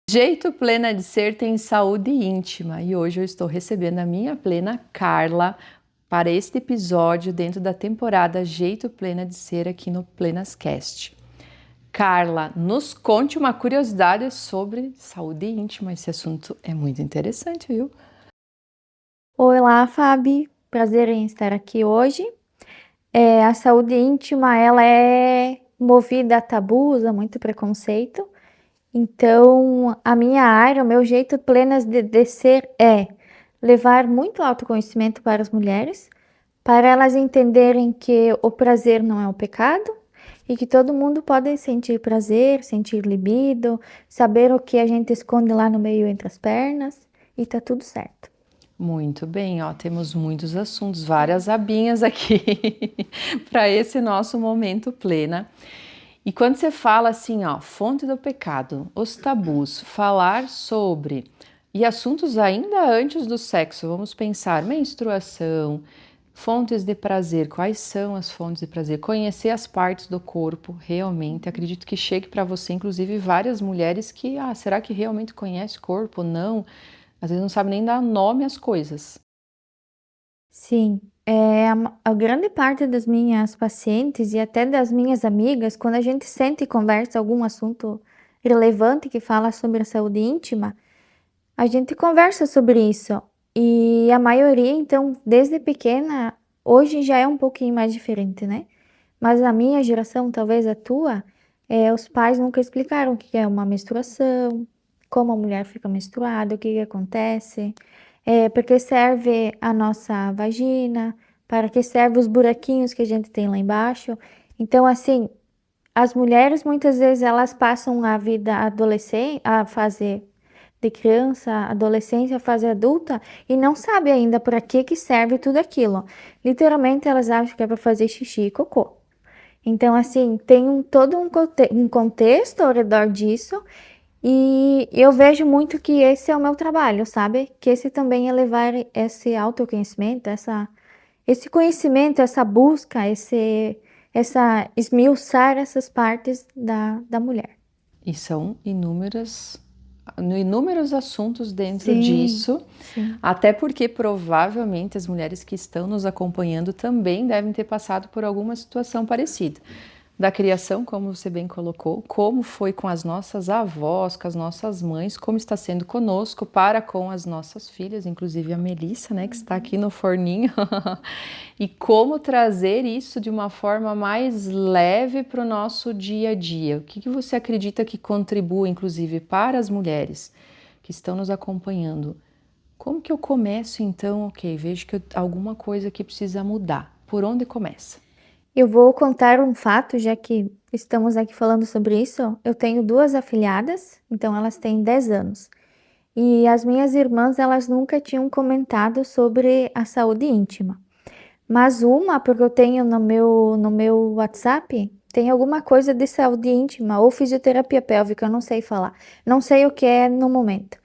Jeito Plena de Ser tem saúde íntima e hoje eu estou recebendo a minha plena Carla para este episódio dentro da temporada Jeito Plena de Ser aqui no Plenascast. Carla, nos conte uma curiosidade sobre saúde íntima. Esse assunto é muito interessante, viu? Olá, Fabi. Prazer em estar aqui hoje. A saúde íntima, ela é movida a tabus, a muito preconceito. Então, a minha área, o meu jeito plenas de ser é levar muito autoconhecimento para as mulheres, para elas entenderem que o prazer não é um pecado e que todo mundo pode sentir prazer, sentir libido, saber o que a gente esconde lá no meio entre as pernas e tá tudo certo. Muito bem, ó, temos muitos assuntos, várias abinhas aqui para esse nosso momento plena. E quando você fala assim, ó, fonte do pecado, os tabus, falar sobre e assuntos ainda antes do sexo, vamos pensar menstruação, fontes de prazer, quais são as fontes de prazer, conhecer as partes do corpo, realmente, acredito que chegue para você, inclusive várias mulheres que, será que realmente conhece o corpo? Não, às vezes não sabe nem dar nome às coisas. Sim, a grande parte das minhas pacientes e até das minhas amigas, quando a gente sente e conversa algum assunto relevante que fala sobre a saúde íntima, a gente conversa sobre isso. E a maioria, então, desde pequena, hoje já é um pouquinho mais diferente, né? Mas na minha geração, talvez a tua, os pais nunca explicaram o que é uma menstruação, como a mulher fica menstruada, o que acontece, para que serve a nossa vagina, para que serve os buraquinhos que a gente tem lá embaixo. Então, assim, as mulheres muitas vezes elas passam a vida adolescente, a fase de criança, adolescência, fase adulta e não sabe ainda para que serve tudo aquilo. Literalmente elas acham que é para fazer xixi e cocô. Então, assim, tem todo um contexto ao redor disso e eu vejo muito que esse é o meu trabalho, sabe? Que esse também é levar esse autoconhecimento, esse conhecimento, essa busca, essa esmiuçar essas partes da mulher. E são inúmeros assuntos dentro Sim, disso, sim. até porque provavelmente as mulheres que estão nos acompanhando também devem ter passado por alguma situação parecida. Da criação, como você bem colocou, como foi com as nossas avós, com as nossas mães, como está sendo conosco para com as nossas filhas, inclusive a Melissa, né, que está aqui no forninho, e como trazer isso de uma forma mais leve para o nosso dia a dia. O que você acredita que contribui, inclusive, para as mulheres que estão nos acompanhando? Como que eu começo, então? Ok, vejo que alguma coisa que precisa mudar. Por onde começa? Eu vou contar um fato, já que estamos aqui falando sobre isso. Eu tenho duas afilhadas, então elas têm 10 anos. E as minhas irmãs, elas nunca tinham comentado sobre a saúde íntima. Mas uma, porque eu tenho no meu WhatsApp, tem alguma coisa de saúde íntima ou fisioterapia pélvica, eu não sei falar. Não sei o que é no momento.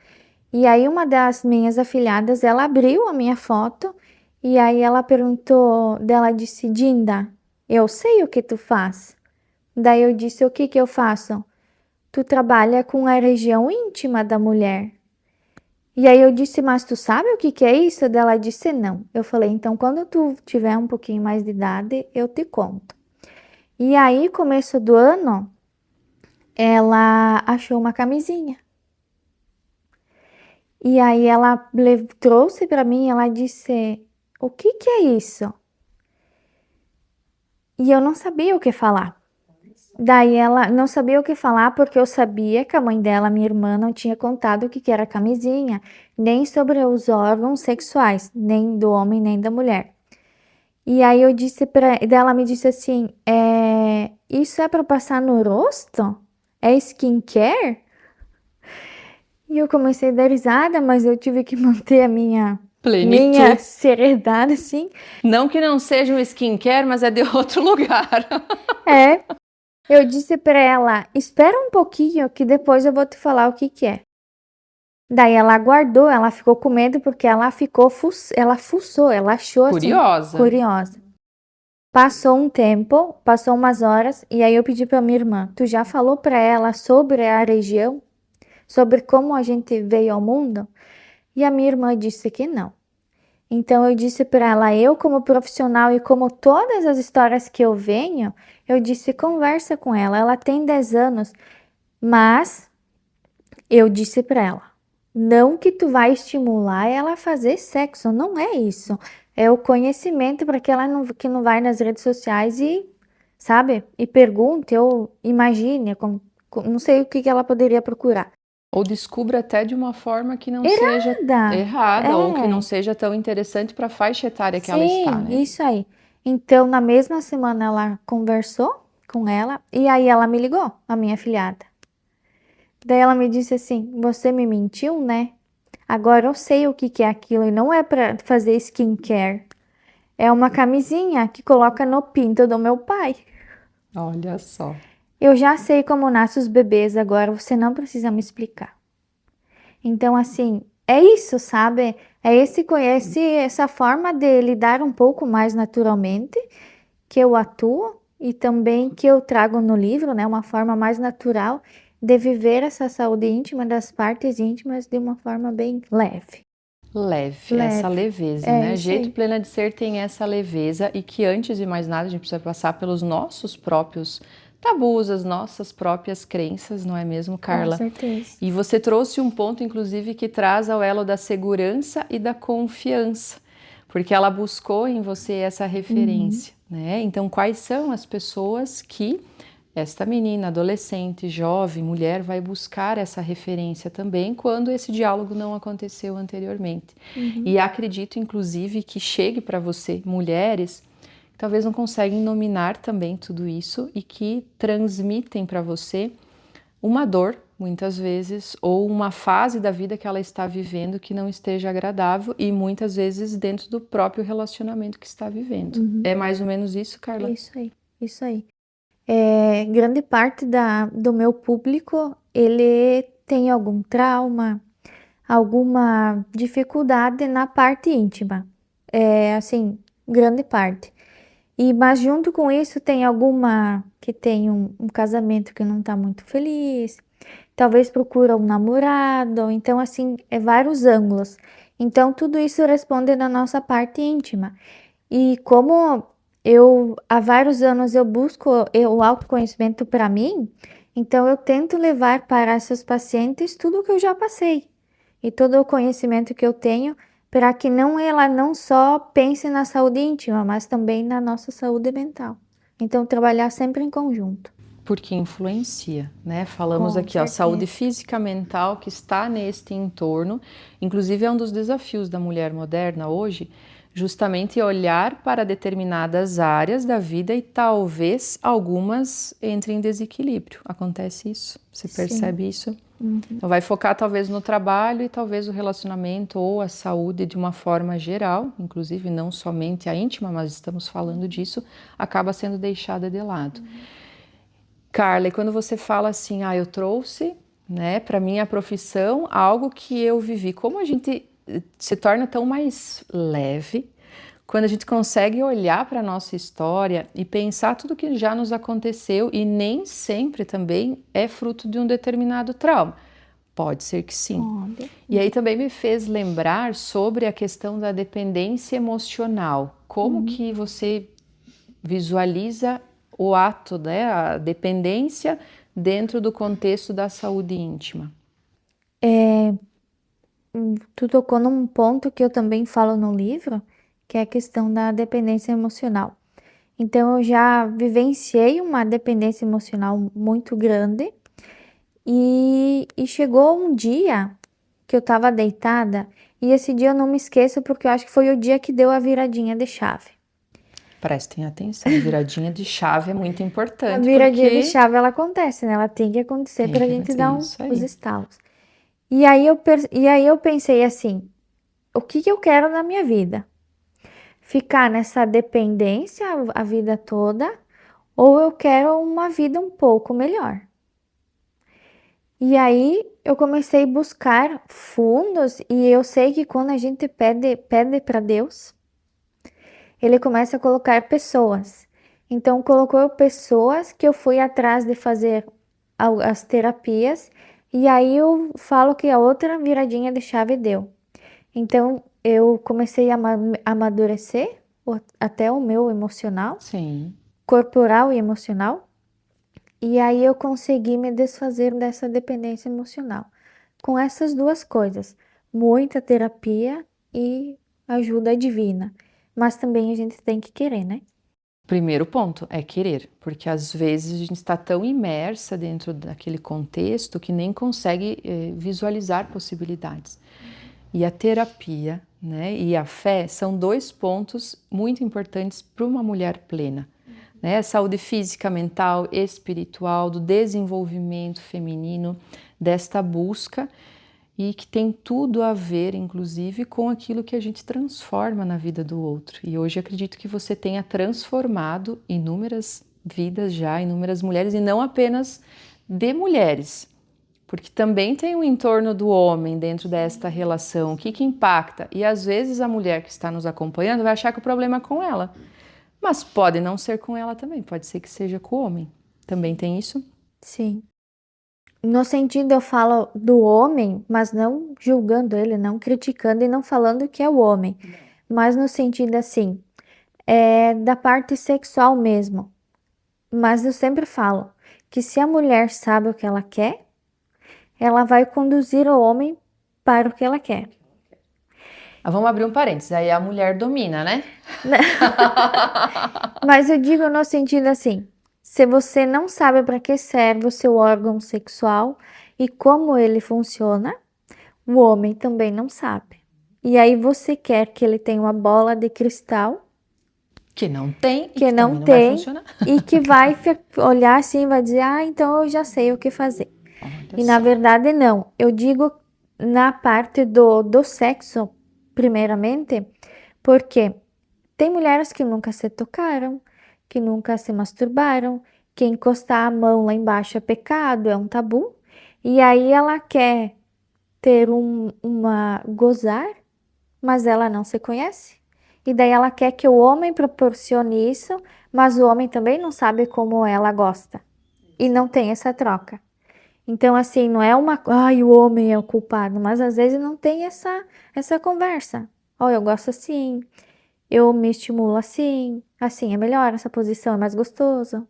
E aí uma das minhas afilhadas, ela abriu a minha foto e aí ela perguntou, dela disse, Dinda, eu sei o que tu faz. Daí eu disse, o que eu faço? Tu trabalha com a região íntima da mulher. E aí eu disse, mas tu sabe o que é isso? Daí ela disse, não. Eu falei, então quando tu tiver um pouquinho mais de idade, eu te conto. E aí, começo do ano, ela achou uma camisinha. E aí ela trouxe para mim, ela disse, o que é isso? E eu não sabia o que falar. Daí ela não sabia o que falar porque eu sabia que a mãe dela, minha irmã, não tinha contado o que era camisinha, nem sobre os órgãos sexuais, nem do homem nem da mulher. E aí eu disse para ela me disse assim, isso é para passar no rosto? É skincare? E eu comecei a dar risada, mas eu tive que manter a minha Plenitude. seriedade assim. Não que não seja um skincare, mas é de outro lugar. É, eu disse para ela, espera um pouquinho que depois eu vou te falar o que é. Daí ela guardou, ela ficou com medo porque ela fuçou, ela achou assim, Curiosa. curiosa. Passou um tempo, passou umas horas, e aí eu pedi para minha irmã, tu já falou para ela sobre a região, sobre como a gente veio ao mundo? E a minha irmã disse que não. Então eu disse para ela, eu como profissional e como todas as histórias que eu venho, eu disse, conversa com ela. Ela tem 10 anos, mas eu disse para ela, não que tu vai estimular ela a fazer sexo, não é isso. É o conhecimento para que ela não vai nas redes sociais e, sabe, e pergunte ou imagine, não sei o que ela poderia procurar. Ou descubra até de uma forma que não seja Errada. errada ou que não É. seja tão interessante para a faixa etária que ela está, Sim, né? isso aí. Então, na mesma semana ela conversou com ela e aí ela me ligou, a minha afilhada. Daí ela me disse assim: "Você me mentiu, né? Agora eu sei o que que é aquilo e não é para fazer skincare. É uma camisinha que coloca no pinto do meu pai. Olha só. Eu já sei como nascem os bebês, agora você não precisa me explicar." Então, assim, é isso, sabe? Essa forma de lidar um pouco mais naturalmente que eu atuo e também que eu trago no livro, né? Uma forma mais natural de viver essa saúde íntima das partes íntimas de uma forma bem leve. Leve, essa Leve. leveza, É né? isso Jeito aí. Plena de Ser tem essa leveza e que antes de mais nada a gente precisa passar pelos nossos próprios tabus, as nossas próprias crenças, não é mesmo, Com Carla? certeza. E você trouxe um ponto, inclusive, que traz ao elo da segurança e da confiança, porque ela buscou em você essa Uhum. referência, né? Então, quais são as pessoas que esta menina, adolescente, jovem, mulher, vai buscar essa referência também quando esse diálogo não aconteceu anteriormente. Uhum. E acredito, inclusive, que chegue para você, mulheres, que talvez não conseguem nominar também tudo isso e que transmitem para você uma dor, muitas vezes, ou uma fase da vida que ela está vivendo que não esteja agradável e muitas vezes dentro do próprio relacionamento que está vivendo. Uhum. É mais ou menos isso, Carla? Isso aí. Isso aí. Grande parte do meu público, ele tem algum trauma, alguma dificuldade na parte íntima. Assim, grande parte. Mas junto com isso tem alguma que tem um casamento que não tá muito feliz, talvez procura um namorado, então assim, é vários ângulos. Então tudo isso responde na nossa parte íntima. E como eu há vários anos eu busco o autoconhecimento para mim, então eu tento levar para essas pacientes tudo o que eu já passei e todo o conhecimento que eu tenho para que ela não só pense na saúde íntima, mas também na nossa saúde mental. Então trabalhar sempre em conjunto. Porque influencia, né? Falamos Com aqui, ó, saúde certeza. física, mental que está neste entorno. Inclusive, é um dos desafios da mulher moderna hoje, justamente olhar para determinadas áreas da vida e talvez algumas entrem em desequilíbrio. Acontece isso? Você Sim. percebe isso? Uhum. Então, vai focar talvez no trabalho e talvez o relacionamento ou a saúde de uma forma geral, inclusive não somente a íntima, mas estamos falando disso, acaba sendo deixada de lado. Carla, e quando você fala assim, eu trouxe, né, para minha profissão algo que eu vivi, como a gente se torna tão mais leve quando a gente consegue olhar para a nossa história e pensar tudo que já nos aconteceu e nem sempre também é fruto de um determinado trauma. Pode ser que sim. Olha. E aí também me fez lembrar sobre a questão da dependência emocional. Como Uhum. que você visualiza o ato, né, a dependência dentro do contexto da saúde íntima? Tu tocou num ponto que eu também falo no livro, que é a questão da dependência emocional. Então, eu já vivenciei uma dependência emocional muito grande e chegou um dia que eu estava deitada e esse dia eu não me esqueço porque eu acho que foi o dia que deu a viradinha de chave. Prestem atenção, viradinha de chave é muito A importante viradinha de porque chave ela acontece, né? Ela tem que acontecer tem para a que gente acontecer dar isso os aí. estalos. E aí eu pensei assim, o que que eu quero na minha vida? Ficar nessa dependência a vida toda ou eu quero uma vida um pouco melhor? E aí eu comecei a buscar fundos e eu sei que quando a gente pede para Deus, ele começa a colocar pessoas. Então, colocou pessoas que eu fui atrás de fazer as terapias, e aí eu falo que a outra viradinha de chave deu. Então, eu comecei a amadurecer até o meu emocional, Sim. corporal e emocional, e aí eu consegui me desfazer dessa dependência emocional. Com essas duas coisas, muita terapia e ajuda divina. Mas também a gente tem que querer, né? Primeiro ponto é querer, porque às vezes a gente está tão imersa dentro daquele contexto que nem consegue visualizar possibilidades. E a terapia, né, e a fé são dois pontos muito importantes para uma mulher plena, né? Saúde física, mental, espiritual, do desenvolvimento feminino, desta busca e que tem tudo a ver, inclusive, com aquilo que a gente transforma na vida do outro. E hoje acredito que você tenha transformado inúmeras vidas já, inúmeras mulheres, e não apenas de mulheres, porque também tem um entorno do homem dentro desta relação, o que que impacta. E às vezes a mulher que está nos acompanhando vai achar que o problema é com ela, mas pode não ser com ela também, pode ser que seja com o homem. Também tem isso? Sim. No sentido, eu falo do homem, mas não julgando ele, não criticando e não falando que é o homem, mas no sentido assim, da parte sexual mesmo. Mas eu sempre falo que se a mulher sabe o que ela quer, ela vai conduzir o homem para o que ela quer. Vamos abrir um parênteses, aí a mulher domina, né? Mas eu digo no sentido assim, se você não sabe para que serve o seu órgão sexual e como ele funciona, o homem também não sabe. E aí você quer que ele tenha uma bola de cristal Que não tem e que que não também não vai tem funcionar. e que vai olhar assim e vai dizer: "Ah, então eu já sei o que fazer". Olha E na só. verdade não. Eu digo na parte do sexo, primeiramente, porque tem mulheres que nunca se tocaram, que nunca se masturbaram, que encostar a mão lá embaixo é pecado, é um tabu. E aí ela quer ter uma gozar, mas ela não se conhece. E daí ela quer que o homem proporcione isso, mas o homem também não sabe como ela gosta. E não tem essa troca. Então, assim, não é ai, o homem é o culpado, mas às vezes não tem essa conversa. Ó, eu gosto assim, eu me estimulo assim é melhor, essa posição é mais gostoso.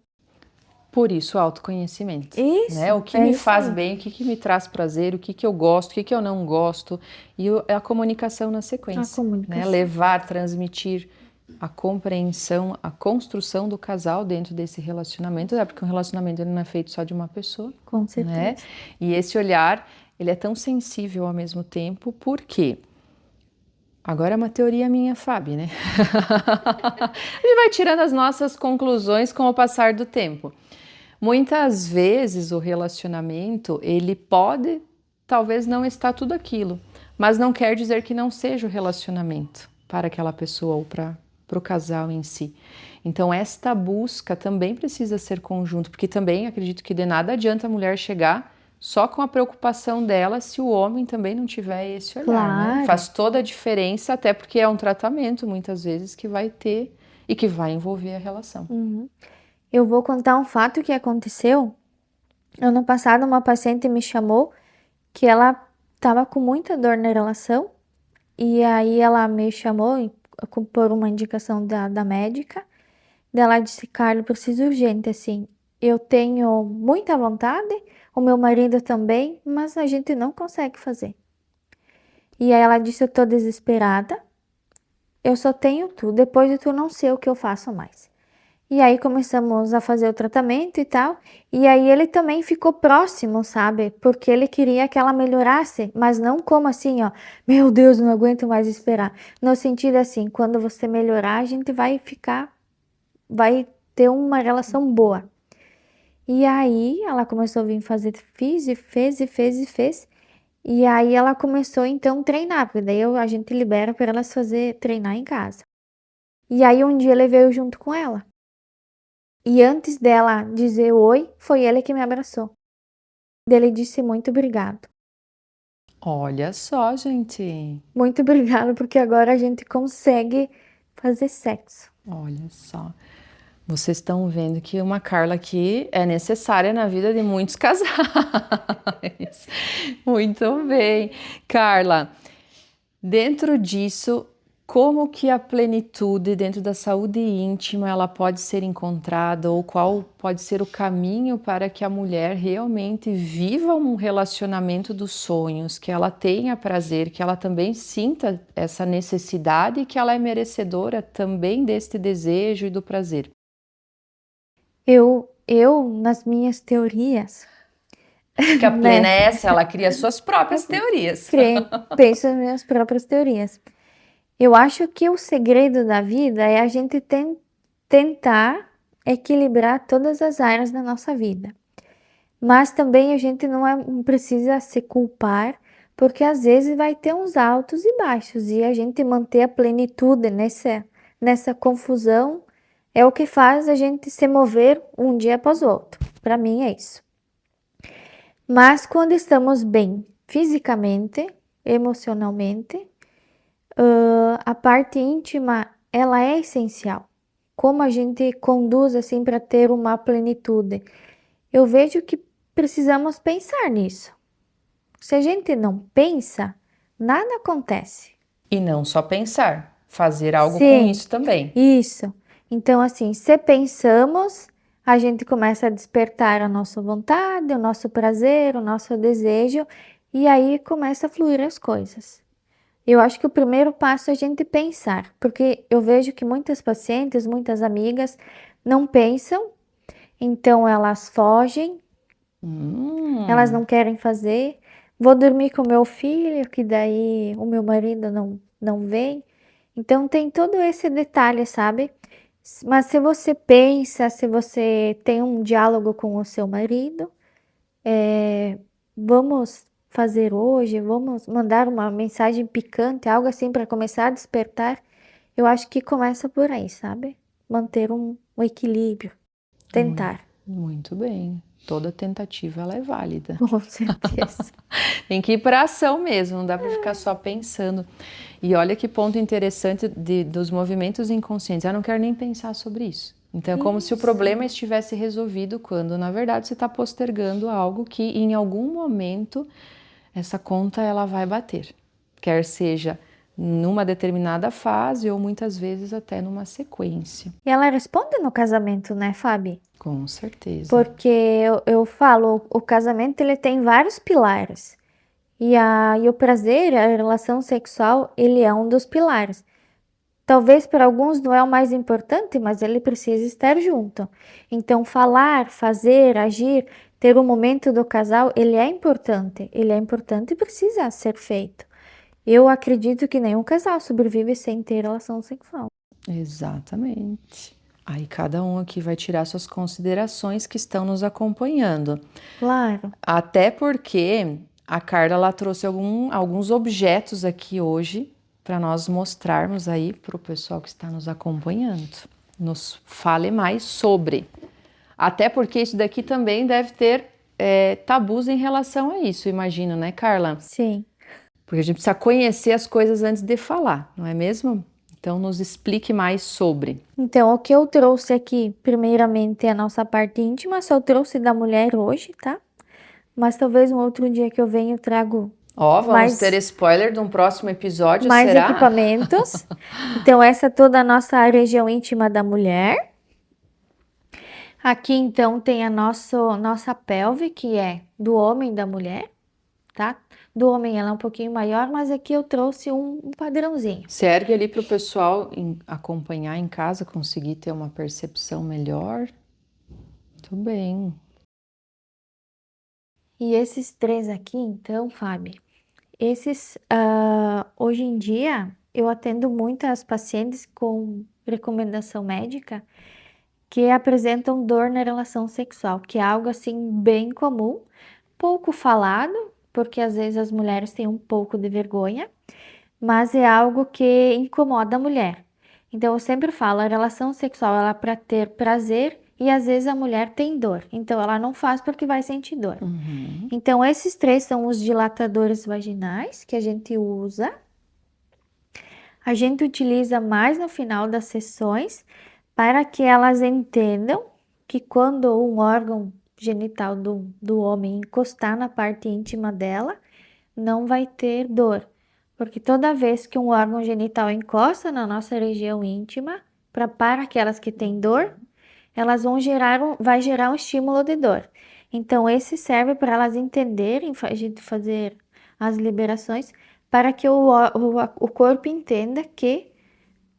Por isso, autoconhecimento, né? Isso, O que é me isso faz aí. bem, o que que me traz prazer, o que que eu gosto, o que que eu não gosto, e a comunicação na A sequência, né? comunicação. Levar, transmitir a compreensão, a construção do casal dentro desse relacionamento, porque um relacionamento ele não é feito só de uma pessoa, Com né? certeza. E esse olhar, ele é tão sensível ao mesmo tempo, por quê? Agora é uma teoria minha, Fábio, né? A gente vai tirando as nossas conclusões com o passar do tempo. Muitas vezes o relacionamento, ele pode, talvez não estar tudo aquilo, mas não quer dizer que não seja o relacionamento para aquela pessoa ou para o casal em si. Então, esta busca também precisa ser conjunto, porque também acredito que de nada adianta a mulher chegar só com a preocupação dela se o homem também não tiver esse olhar, né? Claro. Faz toda a diferença, até porque é um tratamento muitas vezes que vai ter e que vai envolver a relação. Uhum. Eu vou contar um fato que aconteceu. Ano passado, uma paciente me chamou que ela estava com muita dor na relação, e aí ela me chamou por uma indicação da médica. Daí ela disse: Carla, preciso urgente, assim. Eu tenho muita vontade, o meu marido também, mas a gente não consegue fazer. E aí ela disse: Eu tô desesperada, eu só tenho tu, depois de tu não sei o que eu faço mais. E aí começamos a fazer o tratamento e tal. E aí ele também ficou próximo, sabe? Porque ele queria que ela melhorasse, mas não como assim, ó, meu Deus, não aguento mais esperar. No sentido assim, quando você melhorar, a gente vai ter uma relação boa. E aí ela começou a vir fazer, fiz e fez e fez e fez. E aí ela começou então a treinar, porque daí a gente libera para elas treinar em casa. E aí um dia ele veio junto com ela. E antes dela dizer oi, foi ele que me abraçou. Ele disse muito obrigado. Olha só, gente. Muito obrigada, porque agora a gente consegue fazer sexo. Olha só. Vocês estão vendo que uma Carla aqui é necessária na vida de muitos casais. Muito bem. Carla, dentro disso, como que a plenitude dentro da saúde íntima ela pode ser encontrada ou qual pode ser o caminho para que a mulher realmente viva um relacionamento dos sonhos, que ela tenha prazer, que ela também sinta essa necessidade e que ela é merecedora também deste desejo e do prazer? Nas minhas teorias, Porque a plena né, é essa, ela cria suas próprias teorias. penso nas minhas próprias teorias. Eu acho que o segredo da vida é a gente tentar equilibrar todas as áreas da nossa vida. Mas também a gente não precisa se culpar, porque às vezes vai ter uns altos e baixos, e a gente manter a plenitude nessa confusão é o que faz a gente se mover um dia após o outro. Para mim é isso. Mas quando estamos bem fisicamente, emocionalmente, a parte íntima ela é essencial. Como a gente conduz assim para ter uma plenitude? Eu vejo que precisamos pensar nisso. Se a gente não pensa, nada acontece. E não só pensar, fazer algo com Sim, isso também. isso. Então, assim, se pensamos, a gente começa a despertar a nossa vontade, o nosso prazer, o nosso desejo, e aí começa a fluir as coisas. Eu acho que o primeiro passo é a gente pensar, porque eu vejo que muitas pacientes, muitas amigas não pensam, então elas fogem, elas não querem fazer. Vou dormir com meu filho, que daí o meu marido não vem. Então tem todo esse detalhe, sabe? Mas se você pensa, se você tem um diálogo com o seu marido, vamos fazer hoje, vamos mandar uma mensagem picante, algo assim para começar a despertar. Eu acho que começa por aí, sabe? Manter um equilíbrio, tentar, Muito bem. Toda tentativa ela é válida. com certeza. Tem que ir para ação mesmo, não dá para ficar só pensando. E olha que ponto interessante dos movimentos inconscientes. Eu não quero nem pensar sobre isso. Então é como se o Isso. problema estivesse resolvido quando, na verdade, você está postergando algo que em algum momento essa conta ela vai bater. Quer seja numa determinada fase ou muitas vezes até numa sequência. E ela responde no casamento, né, Fabi? Com certeza. Porque eu falo, o casamento ele tem vários pilares. E o prazer, a relação sexual, ele é um dos pilares. Talvez para alguns não é o mais importante, mas ele precisa estar junto. Então, falar, fazer, agir, ter o momento do casal, ele é importante. Ele é importante e precisa ser feito. Eu acredito que nenhum casal sobrevive sem ter relação sexual. Exatamente. Aí cada um aqui vai tirar suas considerações que estão nos acompanhando. Claro. Até porque a Carla ela trouxe alguns objetos aqui hoje para nós mostrarmos aí para o pessoal que está nos acompanhando. Nos fale mais sobre. Até porque isso daqui também deve ter tabus em relação a isso, imagino, né, Carla? Sim. Porque a gente precisa conhecer as coisas antes de falar, não é mesmo? Então, nos explique mais sobre. Então, o que eu trouxe aqui, primeiramente, é a nossa parte íntima, só trouxe da mulher hoje, tá? Mas talvez um outro dia que eu venha eu trago Ó, vamos mais, ter spoiler de um próximo episódio, mais será? equipamentos. Então, essa é toda a nossa região íntima da mulher. Aqui, então, tem a nossa pelve, que é do homem e da mulher, tá? Do homem ela é um pouquinho maior, mas aqui eu trouxe um padrãozinho. Se ergue ali para o pessoal acompanhar em casa, conseguir ter uma percepção melhor. Muito bem. E esses três aqui, então, Fábio, hoje em dia, eu atendo muitas pacientes com recomendação médica que apresentam dor na relação sexual, que é algo assim bem comum, pouco falado, porque às vezes as mulheres têm um pouco de vergonha, mas é algo que incomoda a mulher. Então eu sempre falo, a relação sexual ela é para ter prazer e às vezes a mulher tem dor, então ela não faz porque vai sentir dor. Uhum. Então esses 3 são os dilatadores vaginais que a gente usa. A gente utiliza mais no final das sessões para que elas entendam que quando um órgão genital do homem encostar na parte íntima dela, não vai ter dor. Porque toda vez que um órgão genital encosta na nossa região íntima, para aquelas que têm dor, elas vai gerar um estímulo de dor. Então, esse serve para elas entenderem, a gente fazer as liberações, para que o corpo entenda que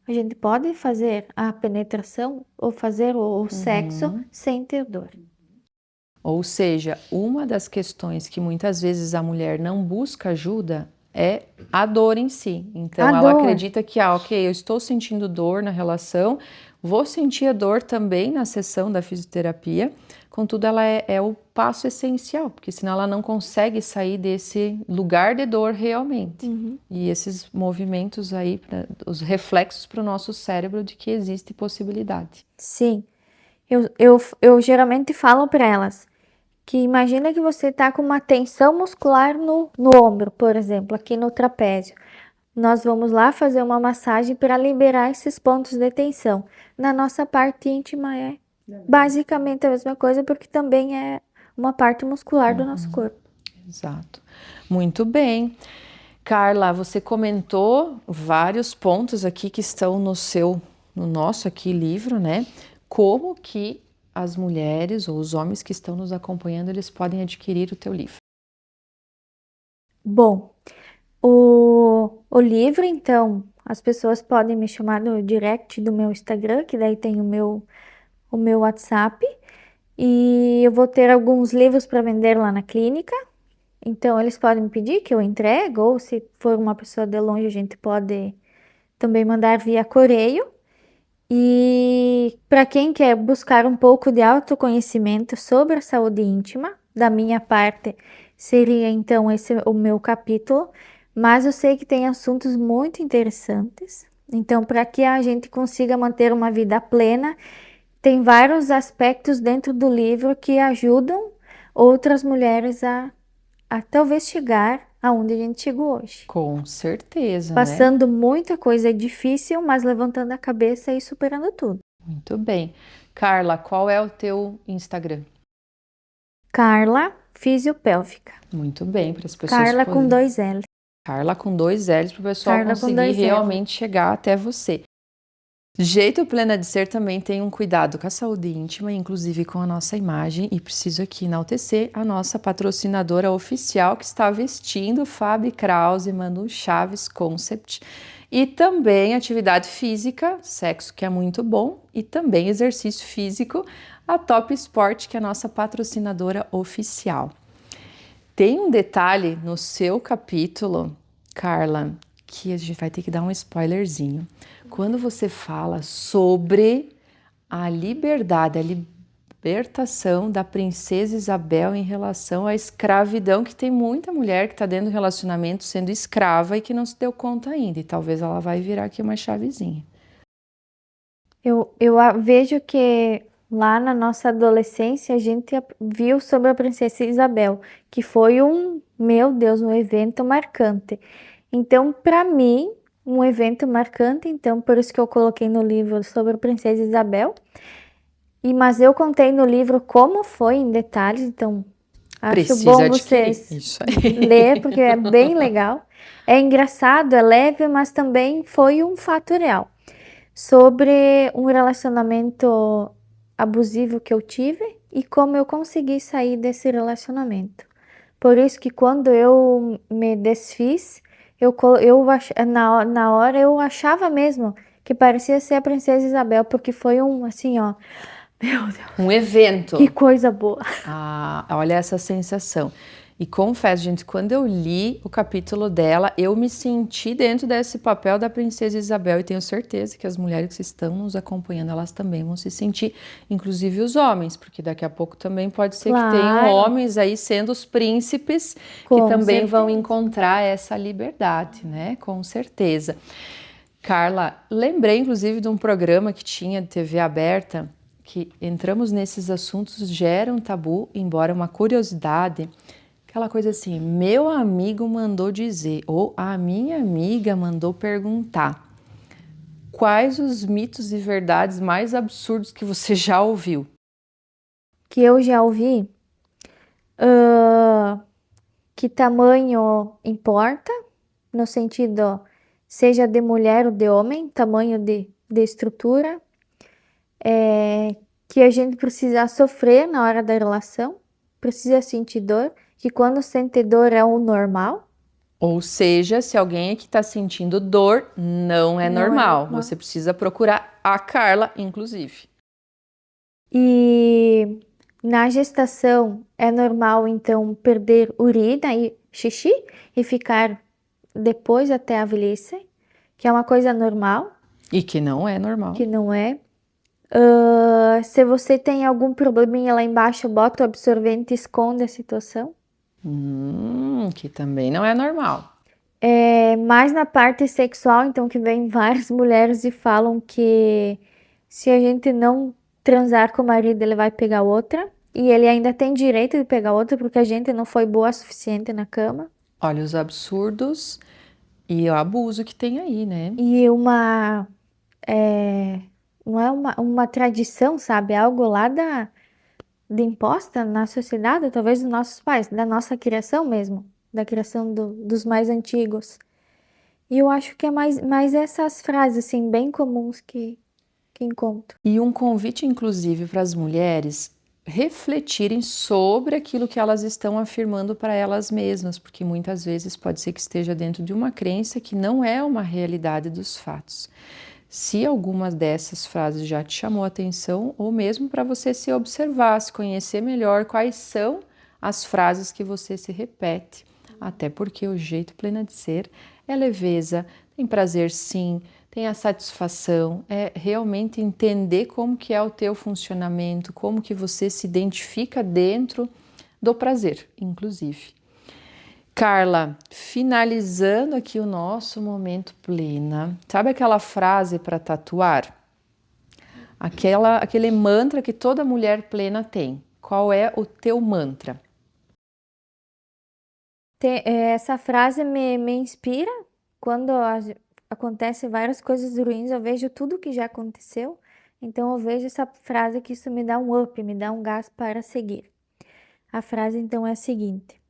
a gente pode fazer a penetração ou fazer o sexo sem ter dor. Ou seja, uma das questões que muitas vezes a mulher não busca ajuda é a dor em si. Então, ela acredita que, ok, eu estou sentindo dor na relação, vou sentir a dor também na sessão da fisioterapia, contudo, ela é o passo essencial, porque senão ela não consegue sair desse lugar de dor realmente. E esses movimentos aí, os reflexos para o nosso cérebro de que existe possibilidade. Sim, eu geralmente falo para elas que imagina que você está com uma tensão muscular no ombro, por exemplo, aqui no trapézio. Nós vamos lá fazer uma massagem para liberar esses pontos de tensão. Na nossa parte íntima é basicamente a mesma coisa, porque também é uma parte muscular do nosso corpo. Exato. Muito bem. Carla, você comentou vários pontos aqui que estão no nosso aqui livro, né? Como que as mulheres ou os homens que estão nos acompanhando, eles podem adquirir o teu livro? Bom, o livro, então, as pessoas podem me chamar no direct do meu Instagram, que daí tem o meu WhatsApp, e eu vou ter alguns livros para vender lá na clínica. Então, eles podem me pedir que eu entregue, ou se for uma pessoa de longe, a gente pode também mandar via correio. E para quem quer buscar um pouco de autoconhecimento sobre a saúde íntima, da minha parte, seria então esse o meu capítulo, mas eu sei que tem assuntos muito interessantes. Então, para que a gente consiga manter uma vida plena, tem vários aspectos dentro do livro que ajudam outras mulheres a talvez chegar aonde a gente chegou hoje. Com certeza, né? Passando muita coisa difícil, mas levantando a cabeça e superando tudo. Muito bem. Carla, qual é o teu Instagram? Carla Fisiopélvica. Muito bem, para as pessoas Carla com poderem. 2 L. Carla com 2 L's para o pessoal Carla com conseguir 2 L. realmente chegar até você. Jeito Plena de Ser também tem um cuidado com a saúde íntima, inclusive com a nossa imagem, e preciso aqui enaltecer a nossa patrocinadora oficial que está vestindo Fabi Krause, Manu Chaves Concept, e também atividade física, sexo que é muito bom, e também exercício físico, a Top Sport, que é a nossa patrocinadora oficial. Tem um detalhe no seu capítulo, Carla, que a gente vai ter que dar um spoilerzinho. Quando você fala sobre a liberdade, a libertação da princesa Isabel em relação à escravidão, que tem muita mulher que está dentro do relacionamento sendo escrava e que não se deu conta ainda, e talvez ela vai virar aqui uma chavezinha. Eu vejo que lá na nossa adolescência a gente viu sobre a princesa Isabel, que foi meu Deus, um evento marcante. Então, para mim, um evento marcante, então por isso que eu coloquei no livro sobre a princesa Isabel. Mas eu contei no livro como foi em detalhes, então acho bom vocês ler, porque é bem legal. É engraçado, é leve, mas também foi um fato real. Sobre um relacionamento abusivo que eu tive e como eu consegui sair desse relacionamento. Por isso que quando eu me desfiz, na hora eu achava mesmo que parecia ser a princesa Isabel, porque foi assim, ó, meu Deus. Um evento. Que coisa boa. Olha essa sensação. E confesso, gente, quando eu li o capítulo dela, eu me senti dentro desse papel da princesa Isabel, e tenho certeza que as mulheres que estão nos acompanhando, elas também vão se sentir, inclusive os homens, porque daqui a pouco também pode ser que tenham homens aí sendo os príncipes, que também vão encontrar essa liberdade, né? Com certeza. Carla, lembrei inclusive de um programa que tinha de TV aberta, que entramos nesses assuntos gera um tabu, embora uma curiosidade, aquela coisa assim, meu amigo mandou dizer, ou a minha amiga mandou perguntar. Quais os mitos e verdades mais absurdos que você já ouviu? Que eu já ouvi, que tamanho importa, no sentido, seja de mulher ou de homem, tamanho de estrutura, que a gente precisa sofrer na hora da relação, precisa sentir dor, que quando sente dor é o normal. Ou seja, se alguém aqui está sentindo dor, não é Não é normal. normal. Você precisa procurar a Carla, inclusive. E na gestação é normal, então, perder urina e xixi e ficar depois até a velhice, que é uma coisa normal, E que não é normal. que não é. Se você tem algum probleminha lá embaixo, bota o absorvente e esconde a situação. Que também não é normal. Mais na parte sexual, então, que vem várias mulheres e falam que se a gente não transar com o marido, ele vai pegar outra. E ele ainda tem direito de pegar outra porque a gente não foi boa o suficiente na cama. Olha os absurdos e o abuso que tem aí, né? E não é uma tradição, sabe? É algo lá de imposta na sociedade, talvez dos nossos pais, da nossa criação mesmo, da criação dos mais antigos. E eu acho que é mais essas frases, assim, bem comuns que encontro. E um convite, inclusive, para as mulheres refletirem sobre aquilo que elas estão afirmando para elas mesmas, porque muitas vezes pode ser que esteja dentro de uma crença que não é uma realidade dos fatos. Se alguma dessas frases já te chamou a atenção, ou mesmo para você se observar, se conhecer melhor quais são as frases que você se repete, até porque o jeito plena de ser é leveza, tem prazer sim, tem a satisfação, é realmente entender como que é o teu funcionamento, como que você se identifica dentro do prazer, inclusive. Carla, finalizando aqui o nosso momento plena, sabe aquela frase para tatuar? Aquele mantra que toda mulher plena tem. Qual é o teu mantra? Essa frase me inspira quando acontece várias coisas ruins, eu vejo tudo que já aconteceu, então eu vejo essa frase que isso me dá um up, me dá um gás para seguir. A frase então é a seguinte: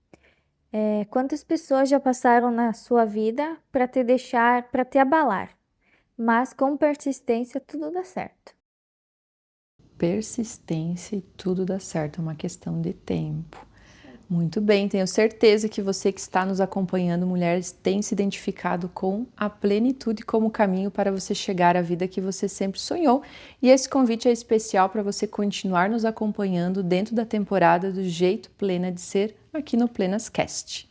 quantas pessoas já passaram na sua vida para te deixar, para te abalar, mas com persistência tudo dá certo. Persistência e tudo dá certo, é uma questão de tempo. Muito bem, tenho certeza que você que está nos acompanhando, mulheres, tem se identificado com a plenitude como caminho para você chegar à vida que você sempre sonhou. E esse convite é especial para você continuar nos acompanhando dentro da temporada do Jeito Plena de Ser aqui no Plenascast.